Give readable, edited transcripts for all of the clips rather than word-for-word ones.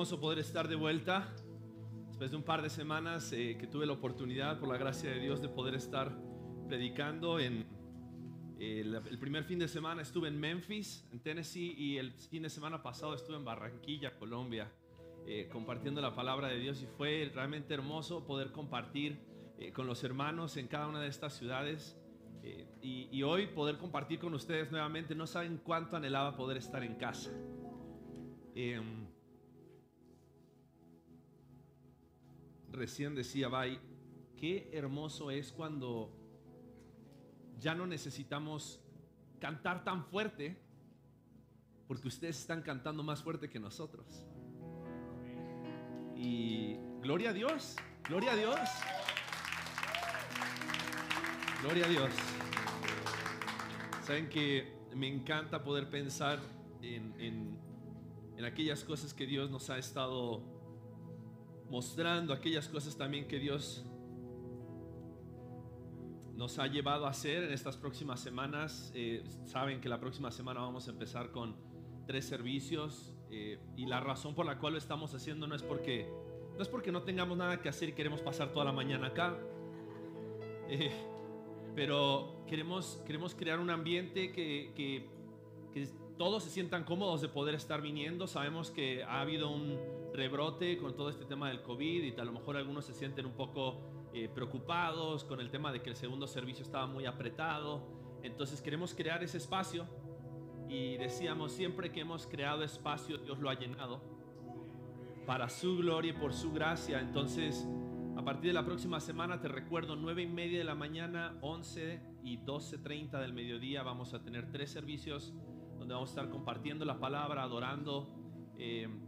hermoso poder estar de vuelta después de un par de semanas que tuve la oportunidad, por la gracia de Dios, de poder estar predicando. El primer fin de semana estuve en Memphis, en Tennessee, y el fin de semana pasado estuve en Barranquilla, Colombia, compartiendo la palabra de Dios, y fue realmente hermoso poder compartir con los hermanos en cada una de estas ciudades. Y hoy poder compartir con ustedes nuevamente. No saben cuánto anhelaba poder estar en casa. Recién decía Bay, qué hermoso es cuando ya no necesitamos cantar tan fuerte, porque ustedes están cantando más fuerte que nosotros. Y gloria a Dios, gloria a Dios, gloria a Dios. Saben que me encanta poder pensar en aquellas cosas que Dios nos ha estado mostrando, aquellas cosas también que Dios nos ha llevado a hacer en estas próximas semanas. Saben que la próxima semana vamos a empezar con 3 servicios, y la razón por la cual lo estamos haciendo no es porque no tengamos nada que hacer y queremos pasar toda la mañana acá, pero queremos crear un ambiente que todos se sientan cómodos de poder estar viniendo. Sabemos que ha habido un rebrote con todo este tema del COVID, y a lo mejor algunos se sienten un poco preocupados con el tema de que el segundo servicio estaba muy apretado. Entonces queremos crear ese espacio, y decíamos, siempre que hemos creado espacio, Dios lo ha llenado para su gloria y por su gracia. Entonces, a partir de la próxima semana, te recuerdo, 9:30 de la mañana, 11 y 12:30 del mediodía, vamos a tener 3 servicios donde vamos a estar compartiendo la palabra, adorando.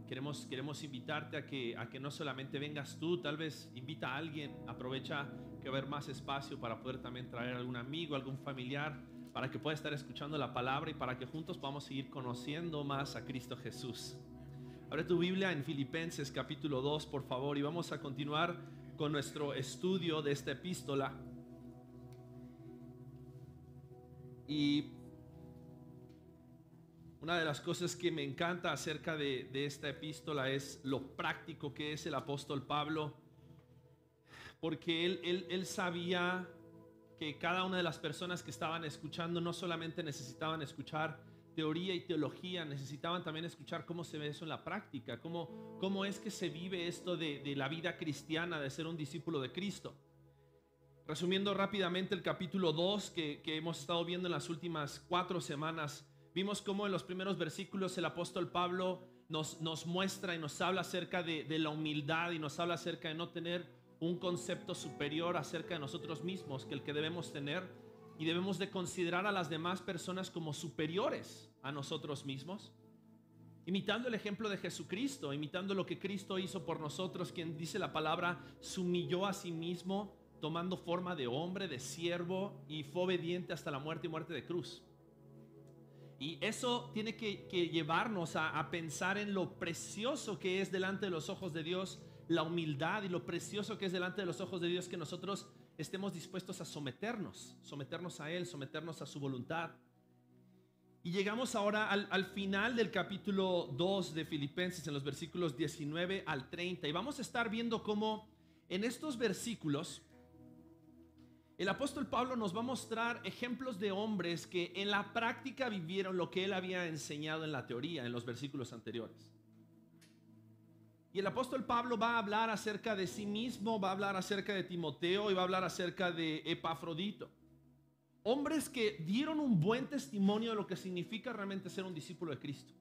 Queremos invitarte a que no solamente vengas tú, tal vez invita a alguien. Aprovecha que va a haber más espacio para poder también traer algún amigo, algún familiar, para que pueda estar escuchando la palabra y para que juntos podamos seguir conociendo más a Cristo Jesús. Abre tu Biblia en Filipenses capítulo 2, por favor, y vamos a continuar con nuestro estudio de esta epístola. Y una de las cosas que me encanta acerca de esta epístola es lo práctico que es el apóstol Pablo, porque él sabía que cada una de las personas que estaban escuchando no solamente necesitaban escuchar teoría y teología, necesitaban también escuchar cómo se ve eso en la práctica, cómo es que se vive esto de la vida cristiana, de ser un discípulo de Cristo. Resumiendo rápidamente el capítulo 2 que hemos estado viendo en las últimas 4 semanas, vimos cómo en los primeros versículos el apóstol Pablo nos muestra y nos habla acerca de la humildad, y nos habla acerca de no tener un concepto superior acerca de nosotros mismos que el que debemos tener, y debemos de considerar a las demás personas como superiores a nosotros mismos, imitando el ejemplo de Jesucristo, imitando lo que Cristo hizo por nosotros, quien, dice la palabra, se humilló a sí mismo, tomando forma de hombre, de siervo, y fue obediente hasta la muerte y muerte de cruz. Y eso tiene que llevarnos a pensar en lo precioso que es delante de los ojos de Dios la humildad, y lo precioso que es delante de los ojos de Dios que nosotros estemos dispuestos a someternos a Él, someternos a su voluntad. Y llegamos ahora al final del capítulo 2 de Filipenses, en los versículos 19 al 30, y vamos a estar viendo cómo en estos versículos el apóstol Pablo nos va a mostrar ejemplos de hombres que en la práctica vivieron lo que él había enseñado en la teoría en los versículos anteriores. Y el apóstol Pablo va a hablar acerca de sí mismo, va a hablar acerca de Timoteo, y va a hablar acerca de Epafrodito. Hombres que dieron un buen testimonio de lo que significa realmente ser un discípulo de Cristo.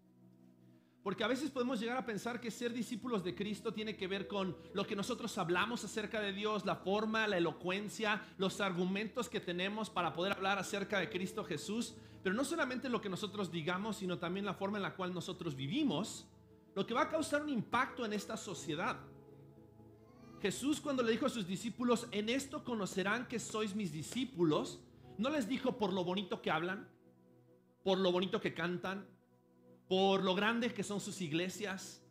Porque a veces podemos llegar a pensar que ser discípulos de Cristo tiene que ver con lo que nosotros hablamos acerca de Dios, la forma, la elocuencia, los argumentos que tenemos para poder hablar acerca de Cristo Jesús. Pero no solamente lo que nosotros digamos, sino también la forma en la cual nosotros vivimos, lo que va a causar un impacto en esta sociedad. Jesús, cuando le dijo a sus discípulos, en esto conocerán que sois mis discípulos, no les dijo por lo bonito que hablan, por lo bonito que cantan, por lo grandes que son sus iglesias,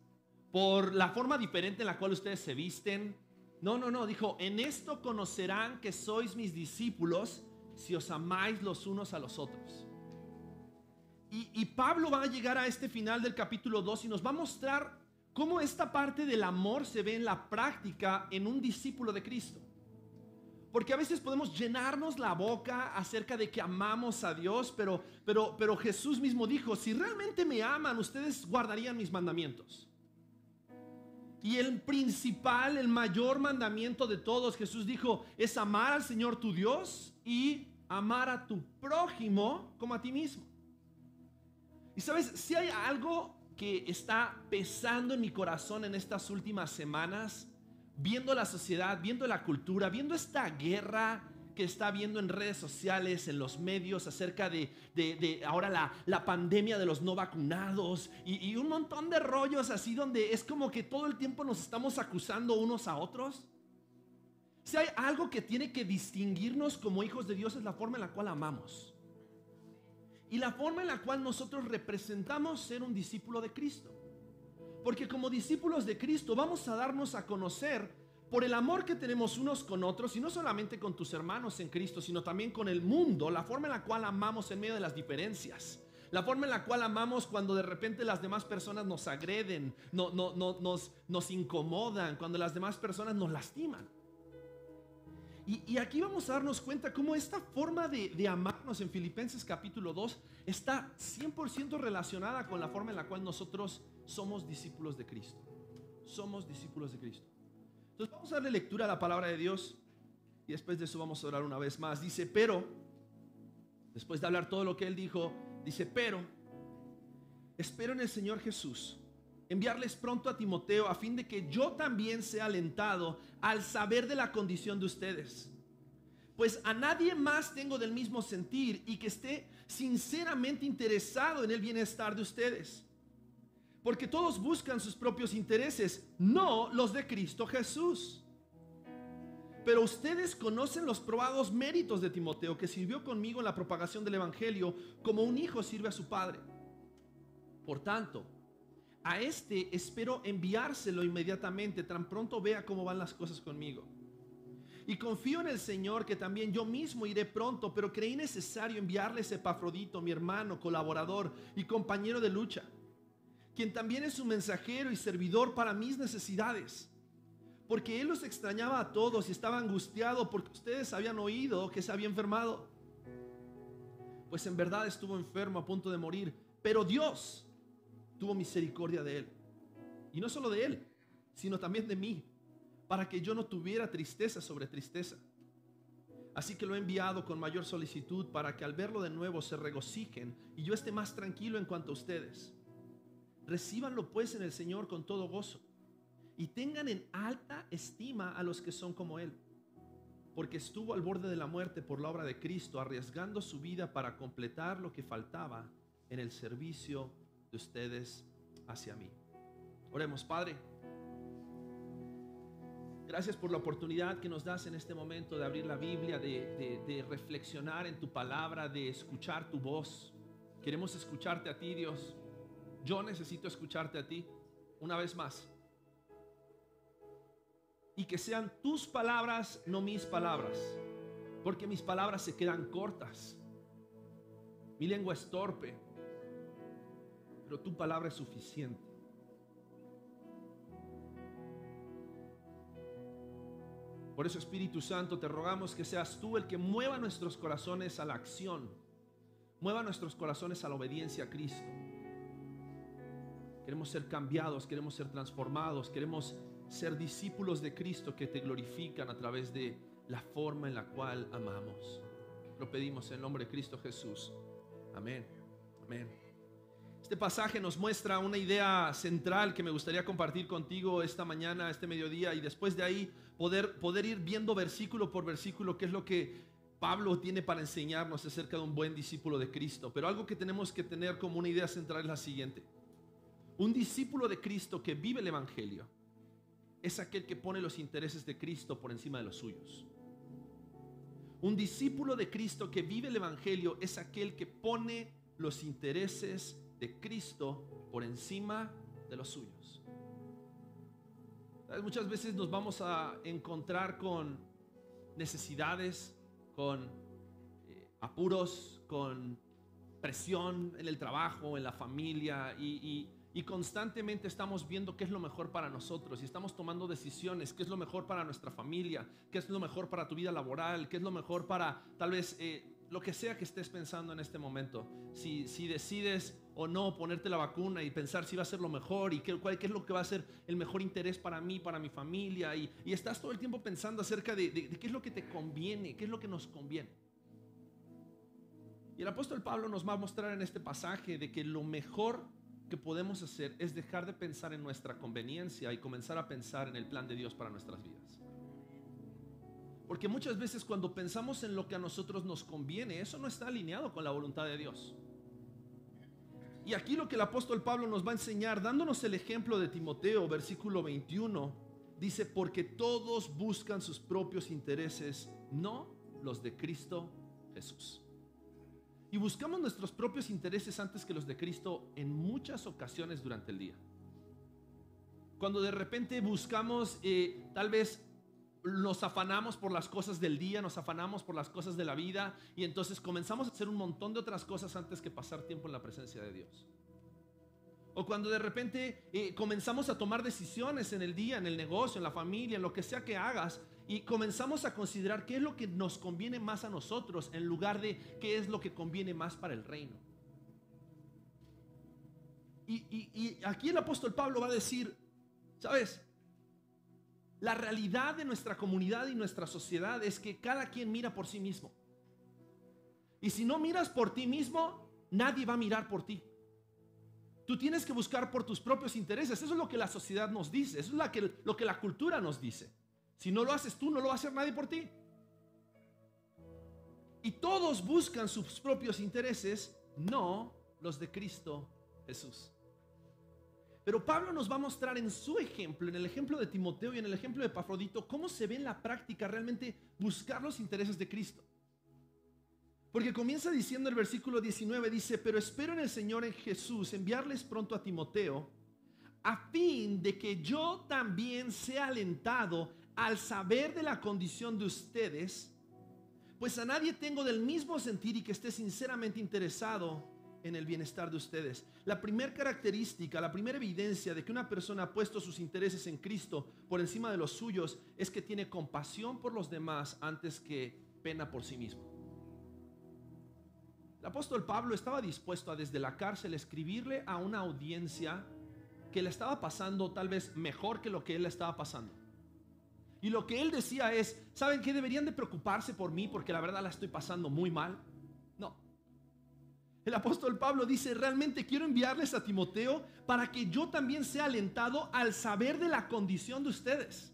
por la forma diferente en la cual ustedes se visten. No, dijo, en esto conocerán que sois mis discípulos si os amáis los unos a los otros. Y Pablo va a llegar a este final del capítulo 2 y nos va a mostrar cómo esta parte del amor se ve en la práctica en un discípulo de Cristo. Porque a veces podemos llenarnos la boca acerca de que amamos a Dios, pero Jesús mismo dijo, si realmente me aman, ustedes guardarían mis mandamientos. Y el principal, el mayor mandamiento de todos, Jesús dijo, es amar al Señor tu Dios y amar a tu prójimo como a ti mismo. Y sabes, si hay algo que está pesando en mi corazón en estas últimas semanas, viendo la sociedad, viendo la cultura, viendo esta guerra que está viendo en redes sociales, en los medios, acerca de ahora la pandemia de los no vacunados y un montón de rollos así donde es como que todo el tiempo nos estamos acusando unos a otros. Si hay algo que tiene que distinguirnos como hijos de Dios es la forma en la cual amamos y la forma en la cual nosotros representamos ser un discípulo de Cristo. Porque como discípulos de Cristo vamos a darnos a conocer por el amor que tenemos unos con otros, y no solamente con tus hermanos en Cristo, sino también con el mundo, la forma en la cual amamos en medio de las diferencias, la forma en la cual amamos cuando de repente las demás personas nos agreden, nos incomodan, cuando las demás personas nos lastiman. Y aquí vamos a darnos cuenta cómo esta forma de amarnos en Filipenses capítulo 2 está 100% relacionada con la forma en la cual nosotros somos discípulos de Cristo. Somos discípulos de Cristo. Entonces vamos a darle lectura a la palabra de Dios y después de eso vamos a orar una vez más. Dice, pero, después de hablar todo lo que él dijo, dice, pero, espero en el Señor Jesús enviarles pronto a Timoteo a fin de que yo también sea alentado al saber de la condición de ustedes. Pues a nadie más tengo del mismo sentir y que esté sinceramente interesado en el bienestar de ustedes. Porque todos buscan sus propios intereses, no los de Cristo Jesús. Pero ustedes conocen los probados méritos de Timoteo, que sirvió conmigo en la propagación del evangelio como un hijo sirve a su padre. Por tanto, a este espero enviárselo inmediatamente, tan pronto vea cómo van las cosas conmigo. Y confío en el Señor que también yo mismo iré pronto, pero creí necesario enviarles a Epafrodito, mi hermano, colaborador y compañero de lucha, quien también es un mensajero y servidor para mis necesidades, porque él los extrañaba a todos y estaba angustiado porque ustedes habían oído que se había enfermado. Pues en verdad estuvo enfermo a punto de morir, pero Dios tuvo misericordia de él. Y no solo de él, sino también de mí, para que yo no tuviera tristeza sobre tristeza. Así que lo he enviado con mayor solicitud para que al verlo de nuevo se regocijen y yo esté más tranquilo en cuanto a ustedes. Recíbanlo pues en el Señor con todo gozo y tengan en alta estima a los que son como él, porque estuvo al borde de la muerte por la obra de Cristo, arriesgando su vida para completar lo que faltaba en el servicio de ustedes hacia mí. Oremos. Padre, gracias por la oportunidad que nos das en este momento de abrir la Biblia, de reflexionar en tu palabra, de escuchar tu voz. Queremos escucharte a ti, Dios. Yo necesito escucharte a ti una vez más. Y que sean tus palabras, no mis palabras, porque mis palabras se quedan cortas. Mi lengua es torpe, pero tu palabra es suficiente. Por eso, Espíritu Santo, te rogamos que seas tú el que mueva nuestros corazones a la acción, mueva nuestros corazones a la obediencia a Cristo. Queremos ser cambiados, queremos ser transformados, queremos ser discípulos de Cristo que te glorifican a través de la forma en la cual amamos. Lo pedimos en el nombre de Cristo Jesús. Amén. Amén. Este pasaje nos muestra una idea central que me gustaría compartir contigo esta mañana, este mediodía, y después de ahí poder ir viendo versículo por versículo qué es lo que Pablo tiene para enseñarnos acerca de un buen discípulo de Cristo. Pero algo que tenemos que tener como una idea central es la siguiente: un discípulo de Cristo que vive el evangelio es aquel que pone los intereses de Cristo por encima de los suyos. Un discípulo de Cristo que vive el evangelio es aquel que pone los intereses de Cristo por encima de los suyos. ¿Sabes? Muchas veces nos vamos a encontrar con necesidades, con apuros, con presión en el trabajo, en la familia, y y constantemente estamos viendo qué es lo mejor para nosotros y estamos tomando decisiones, qué es lo mejor para nuestra familia, qué es lo mejor para tu vida laboral, qué es lo mejor para tal vez lo que sea que estés pensando en este momento. Si decides o no ponerte la vacuna y pensar si va a ser lo mejor y qué es lo que va a ser el mejor interés para mí, para mi familia, y estás todo el tiempo pensando acerca de qué es lo que te conviene, qué es lo que nos conviene. Y el apóstol Pablo nos va a mostrar en este pasaje de que lo mejor que podemos hacer es dejar de pensar en nuestra conveniencia y comenzar a pensar en el plan de Dios para nuestras vidas. Porque muchas veces cuando pensamos en lo que a nosotros nos conviene, eso no está alineado con la voluntad de Dios. Y aquí lo que el apóstol Pablo nos va a enseñar, dándonos el ejemplo de Timoteo, versículo 21, dice: porque todos buscan sus propios intereses, no los de Cristo Jesús. Y buscamos nuestros propios intereses antes que los de Cristo en muchas ocasiones durante el día. Cuando de repente buscamos, tal vez nos afanamos por las cosas del día, nos afanamos por las cosas de la vida, y entonces comenzamos a hacer un montón de otras cosas antes que pasar tiempo en la presencia de Dios. O cuando de repente comenzamos a tomar decisiones en el día, en el negocio, en la familia, en lo que sea que hagas, y comenzamos a considerar qué es lo que nos conviene más a nosotros en lugar de qué es lo que conviene más para el reino. Y aquí el apóstol Pablo va a decir, ¿sabes? La realidad de nuestra comunidad y nuestra sociedad es que cada quien mira por sí mismo. Y si no miras por ti mismo, nadie va a mirar por ti. Tú tienes que buscar por tus propios intereses. Eso es lo que la sociedad nos dice. Eso es lo que la cultura nos dice. Si no lo haces tú, no lo va a hacer nadie por ti. Y todos buscan sus propios intereses, no los de Cristo Jesús. Pero Pablo nos va a mostrar en su ejemplo, en el ejemplo de Timoteo y en el ejemplo de Epafrodito, cómo se ve en la práctica realmente buscar los intereses de Cristo. Porque comienza diciendo el versículo 19, dice: pero espero en el Señor en Jesús enviarles pronto a Timoteo, a fin de que yo también sea alentado al saber de la condición de ustedes, pues a nadie tengo del mismo sentir y que esté sinceramente interesado en el bienestar de ustedes. La primera característica, la primera evidencia de que una persona ha puesto sus intereses en Cristo por encima de los suyos es que tiene compasión por los demás antes que pena por sí mismo. El apóstol Pablo estaba dispuesto a desde la cárcel escribirle a una audiencia que le estaba pasando tal vez mejor que lo que él le estaba pasando. Y lo que él decía es: ¿saben qué? Deberían de preocuparse por mí porque la verdad la estoy pasando muy mal. No. El apóstol Pablo dice: realmente quiero enviarles a Timoteo para que yo también sea alentado al saber de la condición de ustedes.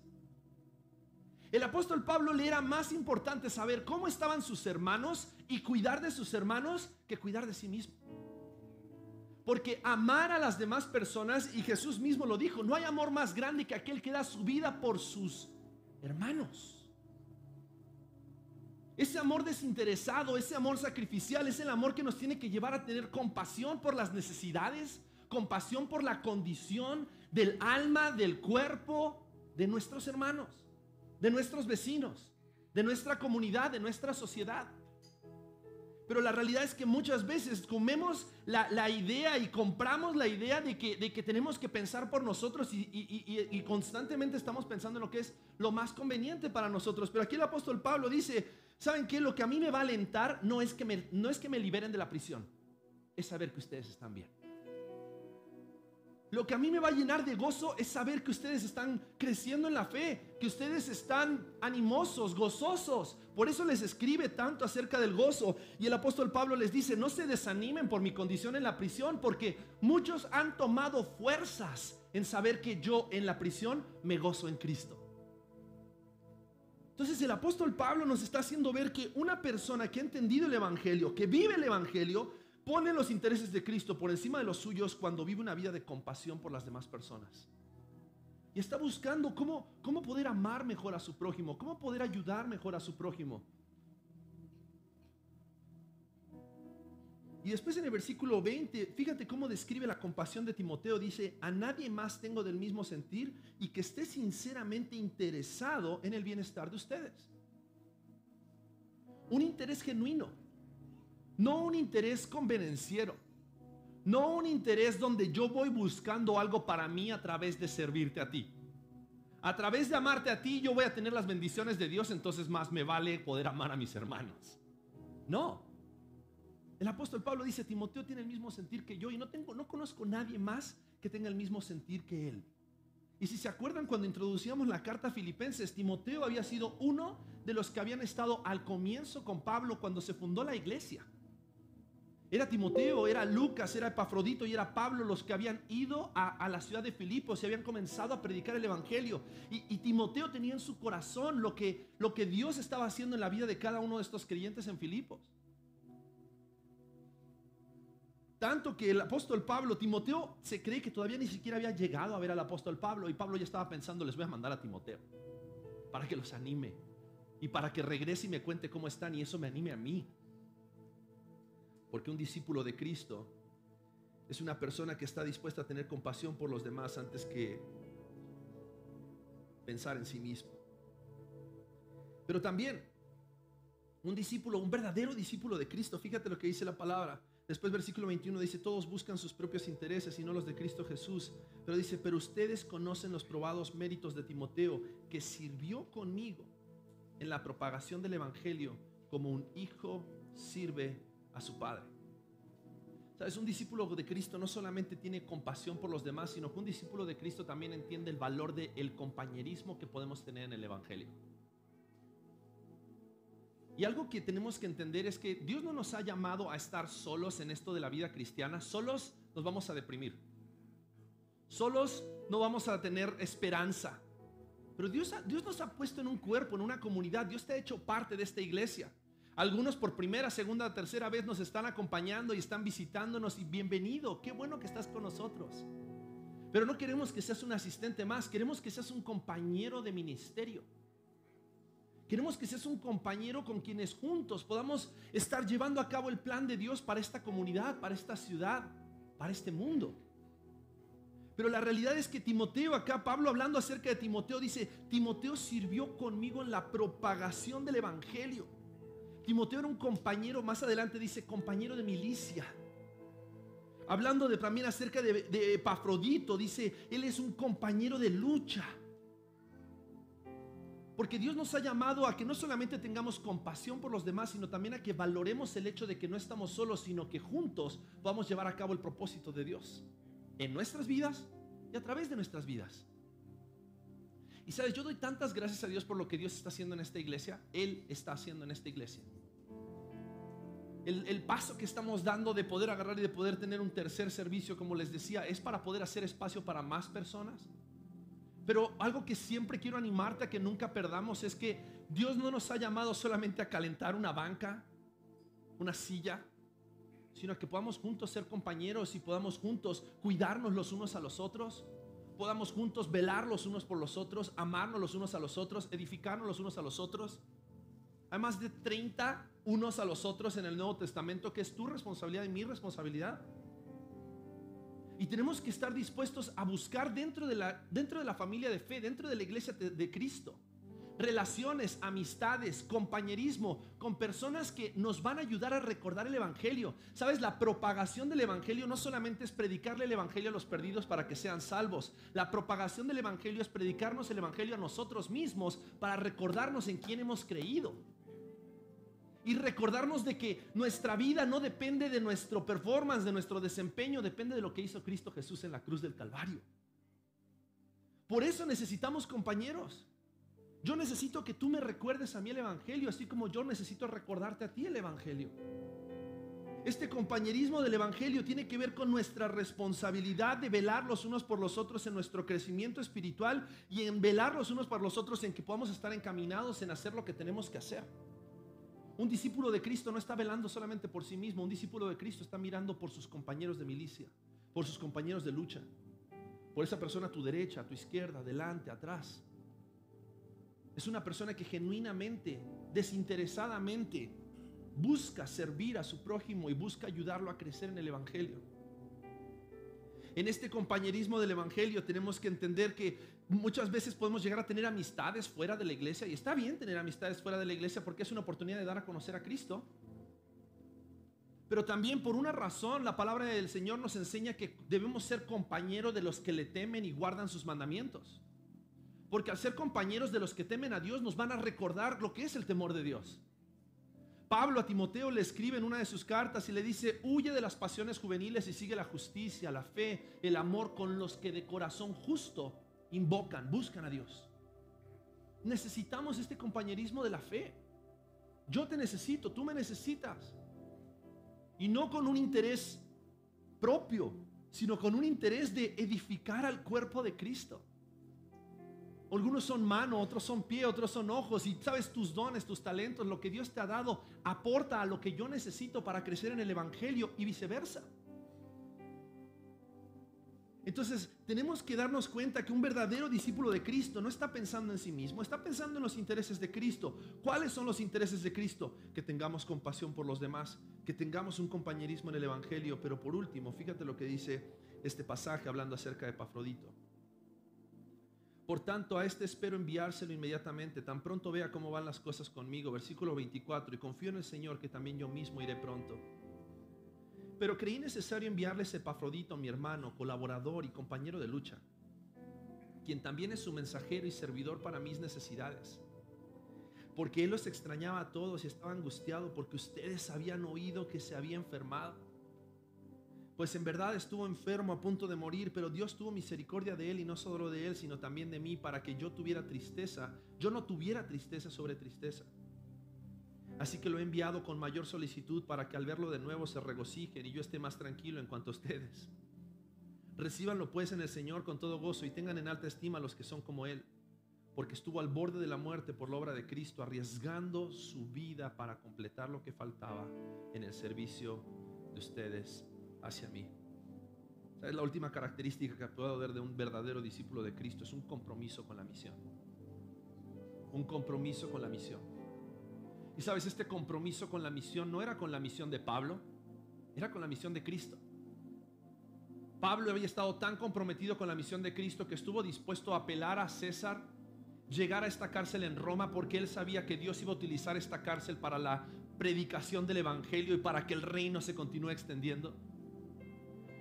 El apóstol Pablo le era más importante saber cómo estaban sus hermanos y cuidar de sus hermanos que cuidar de sí mismo. Porque amar a las demás personas, y Jesús mismo lo dijo, no hay amor más grande que aquel que da su vida por sus hermanos. Ese amor desinteresado, ese amor sacrificial, es el amor que nos tiene que llevar a tener compasión por las necesidades, compasión por la condición del alma, del cuerpo de nuestros hermanos, de nuestros vecinos, de nuestra comunidad, de nuestra sociedad. Pero la realidad es que muchas veces comemos la idea y compramos la idea de que tenemos que pensar por nosotros y constantemente estamos pensando en lo que es lo más conveniente para nosotros. Pero aquí el apóstol Pablo dice: ¿saben qué? Lo que a mí me va a alentar no es que me liberen de la prisión, es saber que ustedes están bien. Lo que a mí me va a llenar de gozo es saber que ustedes están creciendo en la fe, que ustedes están animosos, gozosos. Por eso les escribe tanto acerca del gozo. Y el apóstol Pablo les dice: no se desanimen por mi condición en la prisión, porque muchos han tomado fuerzas en saber que yo en la prisión me gozo en Cristo. Entonces el apóstol Pablo nos está haciendo ver que una persona que ha entendido el evangelio, que vive el evangelio, pone los intereses de Cristo por encima de los suyos cuando vive una vida de compasión por las demás personas. Y está buscando cómo poder amar mejor a su prójimo, cómo poder ayudar mejor a su prójimo. Y después en el versículo 20, fíjate cómo describe la compasión de Timoteo. Dice: a nadie más tengo del mismo sentir y que esté sinceramente interesado en el bienestar de ustedes. Un interés genuino. No un interés convenenciero, No un interés donde yo voy buscando algo para mí a través de servirte a ti. A través de amarte a ti yo voy a tener las bendiciones de Dios, entonces más me vale poder amar a mis hermanos. No. El apóstol Pablo dice, Timoteo tiene el mismo sentir que yo y no conozco a nadie más que tenga el mismo sentir que él. Y si se acuerdan, cuando introducíamos la carta a Filipenses, Timoteo había sido uno de los que habían estado al comienzo con Pablo cuando se fundó la iglesia. Era Timoteo, era Lucas, era Epafrodito y era Pablo los que habían ido a la ciudad de Filipos y habían comenzado a predicar el evangelio. Y Timoteo tenía en su corazón lo que Dios estaba haciendo en la vida de cada uno de estos creyentes en Filipos. Tanto que el apóstol Pablo, Timoteo se cree que todavía ni siquiera había llegado a ver al apóstol Pablo, y Pablo ya estaba pensando, les voy a mandar a Timoteo para que los anime y para que regrese y me cuente cómo están, y eso me anime a mí. Porque un discípulo de Cristo es una persona que está dispuesta a tener compasión por los demás antes que pensar en sí mismo. Pero también un discípulo, un verdadero discípulo de Cristo, fíjate lo que dice la palabra. Después versículo 21 dice, todos buscan sus propios intereses y no los de Cristo Jesús. Pero dice, pero ustedes conocen los probados méritos de Timoteo, que sirvió conmigo en la propagación del evangelio como un hijo sirve a su padre. ¿Sabes? Un discípulo de Cristo no solamente tiene compasión por los demás, sino que un discípulo de Cristo también entiende el valor del compañerismo que podemos tener en el evangelio. Y algo que tenemos que entender es que Dios no nos ha llamado a estar solos en esto de la vida cristiana. Solos nos vamos a deprimir. Solos no vamos a tener esperanza. Pero Dios nos ha puesto en un cuerpo, en una comunidad. Dios te ha hecho parte de esta iglesia. Algunos por primera, segunda, tercera vez nos están acompañando y están visitándonos. Y bienvenido, qué bueno que estás con nosotros. Pero no queremos que seas un asistente más. Queremos que seas un compañero de ministerio. Queremos que seas un compañero con quienes juntos podamos estar llevando a cabo el plan de Dios para esta comunidad, para esta ciudad, para este mundo. Pero la realidad es que Timoteo, acá Pablo hablando acerca de Timoteo, dice, Timoteo sirvió conmigo en la propagación del evangelio. Timoteo era un compañero, más adelante dice, compañero de milicia. Hablando también acerca de Epafrodito, dice, él es un compañero de lucha. Porque Dios nos ha llamado a que no solamente tengamos compasión por los demás, sino también a que valoremos el hecho de que no estamos solos, sino que juntos podamos llevar a cabo el propósito de Dios en nuestras vidas y a través de nuestras vidas. Y sabes, yo doy tantas gracias a Dios por lo que Dios está haciendo en esta iglesia. Él está haciendo en esta iglesia. El paso que estamos dando de poder agarrar y de poder tener un tercer servicio, como les decía, es para poder hacer espacio para más personas. Pero algo que siempre quiero animarte a que nunca perdamos es que Dios no nos ha llamado solamente a calentar una banca, una silla, sino a que podamos juntos ser compañeros y podamos juntos cuidarnos los unos a los otros, podamos juntos velar los unos por los otros, amarnos los unos a los otros, edificarnos los unos a los otros. Hay más de 30 unos a los otros en el Nuevo Testamento, que es tu responsabilidad y mi responsabilidad. Y tenemos que estar dispuestos a buscar dentro de la familia de fe, dentro de la iglesia de Cristo, relaciones, amistades, compañerismo con personas que nos van a ayudar a recordar el evangelio. Sabes, la propagación del evangelio no solamente es predicarle el evangelio a los perdidos para que sean salvos. La propagación del evangelio es predicarnos el evangelio a nosotros mismos para recordarnos en quién hemos creído. Y recordarnos de que nuestra vida no depende de nuestro performance, de nuestro desempeño, depende de lo que hizo Cristo Jesús en la cruz del Calvario. Por eso necesitamos compañeros. Yo necesito que tú me recuerdes a mí el evangelio, así como yo necesito recordarte a ti el evangelio. Este compañerismo del evangelio tiene que ver con nuestra responsabilidad de velar los unos por los otros en nuestro crecimiento espiritual y en velar los unos por los otros en que podamos estar encaminados en hacer lo que tenemos que hacer. Un discípulo de Cristo no está velando solamente por sí mismo. Un discípulo de Cristo está mirando por sus compañeros de milicia, por sus compañeros de lucha, por esa persona a tu derecha, a tu izquierda, adelante, atrás. Es una persona que genuinamente, desinteresadamente busca servir a su prójimo y busca ayudarlo a crecer en el evangelio. En este compañerismo del evangelio tenemos que entender que muchas veces podemos llegar a tener amistades fuera de la iglesia, y está bien tener amistades fuera de la iglesia porque es una oportunidad de dar a conocer a Cristo. Pero también por una razón la palabra del Señor nos enseña que debemos ser compañeros de los que le temen y guardan sus mandamientos. Porque al ser compañeros de los que temen a Dios nos van a recordar lo que es el temor de Dios. Pablo a Timoteo le escribe en una de sus cartas y le dice: huye de las pasiones juveniles y sigue la justicia, la fe, el amor con los que de corazón justo invocan, buscan a Dios. Necesitamos este compañerismo de la fe. Yo te necesito, tú me necesitas. Y no con un interés propio, sino con un interés de edificar al cuerpo de Cristo. Algunos son mano, otros son pie, otros son ojos. Y sabes, tus dones, tus talentos, lo que Dios te ha dado, aporta a lo que yo necesito para crecer en el Evangelio y viceversa. Entonces tenemos que darnos cuenta que un verdadero discípulo de Cristo no está pensando en sí mismo, está pensando en los intereses de Cristo. ¿Cuáles son los intereses de Cristo? Que tengamos compasión por los demás, que tengamos un compañerismo en el Evangelio. Pero por último, fíjate lo que dice este pasaje hablando acerca de Epafrodito. Por tanto, a este espero enviárselo inmediatamente, tan pronto vea cómo van las cosas conmigo. Versículo 24, y confío en el Señor que también yo mismo iré pronto. Pero creí necesario enviarles a Epafrodito, mi hermano, colaborador y compañero de lucha, quien también es su mensajero y servidor para mis necesidades. Porque él los extrañaba a todos y estaba angustiado porque ustedes habían oído que se había enfermado. Pues en verdad estuvo enfermo a punto de morir, pero Dios tuvo misericordia de él, y no solo de él, sino también de mí, para que yo no tuviera tristeza sobre tristeza. Así que lo he enviado con mayor solicitud para que al verlo de nuevo se regocijen y yo esté más tranquilo en cuanto a ustedes. Recíbanlo pues en el Señor con todo gozo y tengan en alta estima a los que son como él, porque estuvo al borde de la muerte por la obra de Cristo, arriesgando su vida para completar lo que faltaba en el servicio de ustedes hacia mí. ¿Sabes? La última característica que puedo ver de un verdadero discípulo de Cristo es un compromiso con la misión. Un compromiso con la misión. Y sabes, este compromiso con la misión no era con la misión de Pablo, era con la misión de Cristo. Pablo había estado tan comprometido con la misión de Cristo que estuvo dispuesto a apelar a César, llegar a esta cárcel en Roma, porque él sabía que Dios iba a utilizar esta cárcel para la predicación del Evangelio y para que el reino se continúe extendiendo.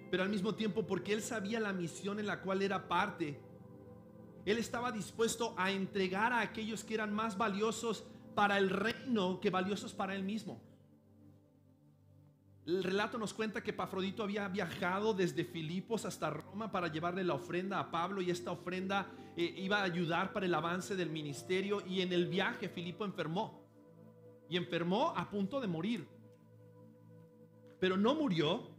Pero al mismo tiempo, porque él sabía la misión en la cual era parte, él estaba dispuesto a entregar a aquellos que eran más valiosos para el reino que valiosos para él mismo. El relato nos cuenta que Epafrodito había viajado desde Filipos hasta Roma para llevarle la ofrenda a Pablo, y esta ofrenda iba a ayudar para el avance del ministerio. Y en el viaje Filipo enfermó, y enfermó a punto de morir, pero no murió,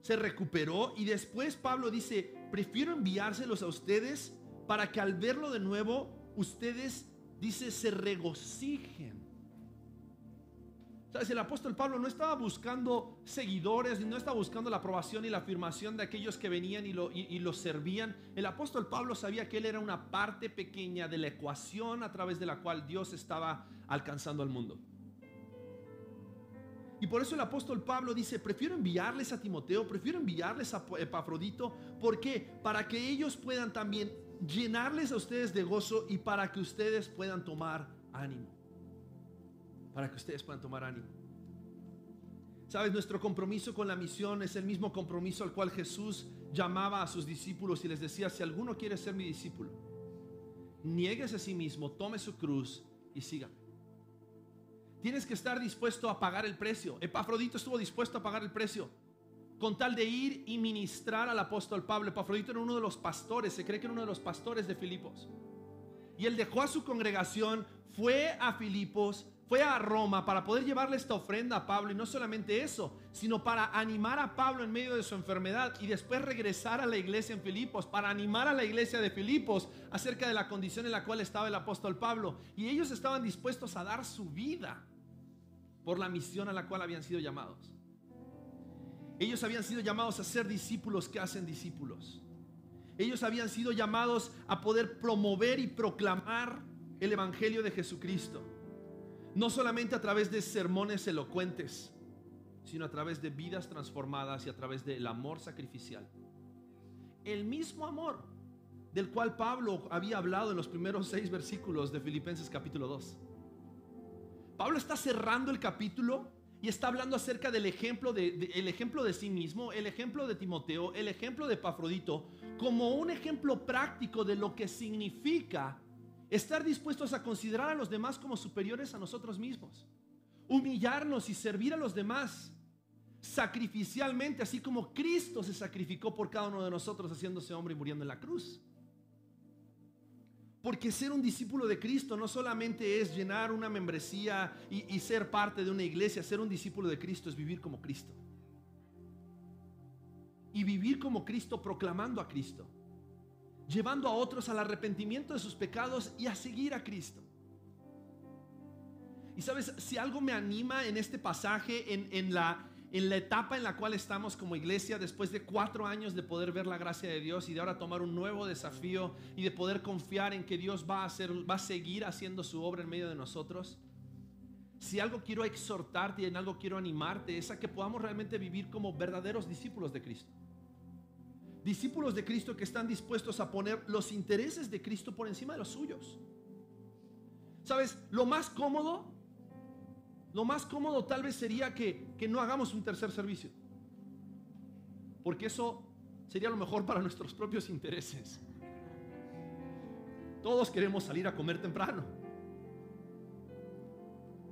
se recuperó. Y después Pablo dice: prefiero enviárselos a ustedes para que al verlo de nuevo ustedes, dice, se regocijen. ¿Sabes? El apóstol Pablo no estaba buscando seguidores, no estaba buscando la aprobación y la afirmación de aquellos que venían y lo servían. El apóstol Pablo sabía que él era una parte pequeña de la ecuación a través de la cual Dios estaba alcanzando al mundo. Y por eso el apóstol Pablo dice: prefiero enviarles a Timoteo, prefiero enviarles a Epafrodito. ¿Por qué? Para que ellos puedan también llenarles a ustedes de gozo y para que ustedes puedan tomar ánimo. Para que ustedes puedan tomar ánimo. Sabes, nuestro compromiso con la misión es el mismo compromiso al cual Jesús llamaba a sus discípulos y les decía: si alguno quiere ser mi discípulo, niéguese a sí mismo, tome su cruz y sígame. Tienes que estar dispuesto a pagar el precio. Epafrodito estuvo dispuesto a pagar el precio con tal de ir y ministrar al apóstol Pablo. Epafrodito era uno de los pastores, se cree que era uno de los pastores de Filipos. Y él dejó a su congregación, fue a Filipos, fue a Roma para poder llevarle esta ofrenda a Pablo. Y no solamente eso, sino para animar a Pablo en medio de su enfermedad, y después regresar a la iglesia en Filipos para animar a la iglesia de Filipos acerca de la condición en la cual estaba el apóstol Pablo. Y ellos estaban dispuestos a dar su vida por la misión a la cual habían sido llamados. Ellos habían sido llamados a ser discípulos que hacen discípulos. Ellos habían sido llamados a poder promover y proclamar el Evangelio de Jesucristo, no solamente a través de sermones elocuentes, sino a través de vidas transformadas y a través del amor sacrificial. El mismo amor del cual Pablo había hablado en los primeros 6 versículos de Filipenses capítulo 2. Pablo está cerrando el capítulo Y está hablando acerca del ejemplo el ejemplo de sí mismo, el ejemplo de Timoteo, el ejemplo de Epafrodito, como un ejemplo práctico de lo que significa estar dispuestos a considerar a los demás como superiores a nosotros mismos, humillarnos y servir a los demás sacrificialmente, así como Cristo se sacrificó por cada uno de nosotros, haciéndose hombre y muriendo en la cruz. Porque ser un discípulo de Cristo no solamente es llenar una membresía y ser parte de una iglesia. Ser un discípulo de Cristo es vivir como Cristo. Y vivir como Cristo proclamando a Cristo, llevando a otros al arrepentimiento de sus pecados y a seguir a Cristo. Y sabes, si algo me anima en este pasaje, en la etapa en la cual estamos como iglesia, después de 4 años de poder ver la gracia de Dios y de ahora tomar un nuevo desafío y de poder confiar en que Dios va a seguir haciendo su obra en medio de nosotros, si algo quiero exhortarte y en algo quiero animarte, es a que podamos realmente vivir como verdaderos discípulos de Cristo. Discípulos de Cristo que están dispuestos a poner los intereses de Cristo por encima de los suyos. ¿Sabes? Lo más cómodo tal vez sería que no hagamos un tercer servicio, porque eso sería lo mejor para nuestros propios intereses. Todos queremos salir a comer temprano,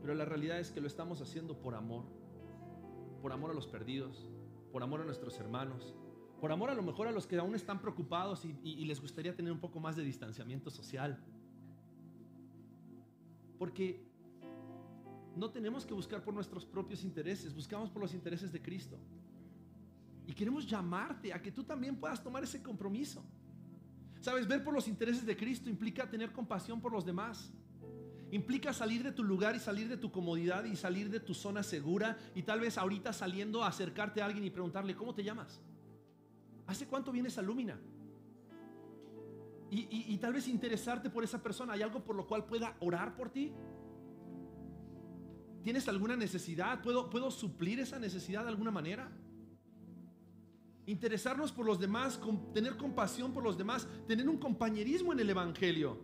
pero la realidad es que lo estamos haciendo por amor a los perdidos, por amor a nuestros hermanos, por amor a lo mejor a los que aún están preocupados y les gustaría tener un poco más de distanciamiento social. Porque no tenemos que buscar por nuestros propios intereses, buscamos por los intereses de Cristo. Y queremos llamarte a que tú también puedas tomar ese compromiso. Sabes, ver por los intereses de Cristo implica tener compasión por los demás. Implica salir de tu lugar y salir de tu comodidad y salir de tu zona segura, y tal vez ahorita saliendo a acercarte a alguien y preguntarle: ¿cómo te llamas? ¿Hace cuánto vienes a Lumina? Y tal vez interesarte por esa persona. ¿Hay algo por lo cual pueda orar por ti? ¿Tienes alguna necesidad? ¿Puedo suplir esa necesidad de alguna manera? Interesarnos por los demás, tener compasión por los demás, tener un compañerismo en el evangelio,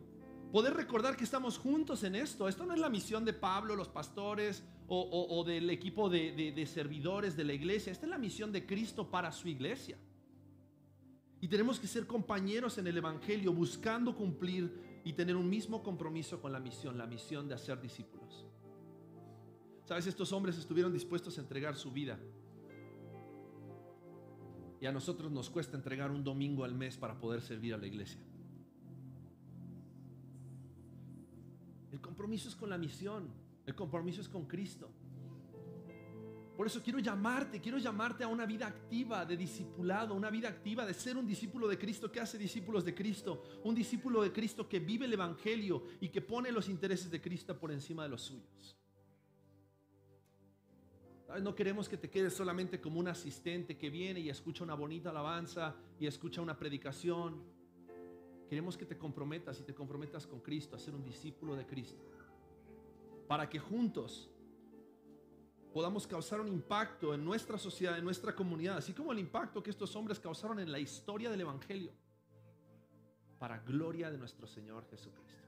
poder recordar que estamos juntos en esto. Esto no es la misión de Pablo, los pastores o del equipo de servidores de la iglesia. Esta es la misión de Cristo para su iglesia. Y tenemos que ser compañeros en el evangelio, buscando cumplir y tener un mismo compromiso con la misión de hacer discípulos. Sabes, estos hombres estuvieron dispuestos a entregar su vida, y a nosotros nos cuesta entregar un domingo al mes para poder servir a la iglesia. El compromiso es con la misión, el compromiso es con Cristo. Por eso quiero llamarte a una vida activa de discipulado, una vida activa de ser un discípulo de Cristo que hace discípulos de Cristo, un discípulo de Cristo que vive el evangelio y que pone los intereses de Cristo por encima de los suyos. No queremos que te quedes solamente como un asistente que viene y escucha una bonita alabanza y escucha una predicación. Queremos que te comprometas y te comprometas con Cristo a ser un discípulo de Cristo, para que juntos podamos causar un impacto en nuestra sociedad, en nuestra comunidad, así como el impacto que estos hombres causaron en la historia del evangelio, para gloria de nuestro Señor Jesucristo.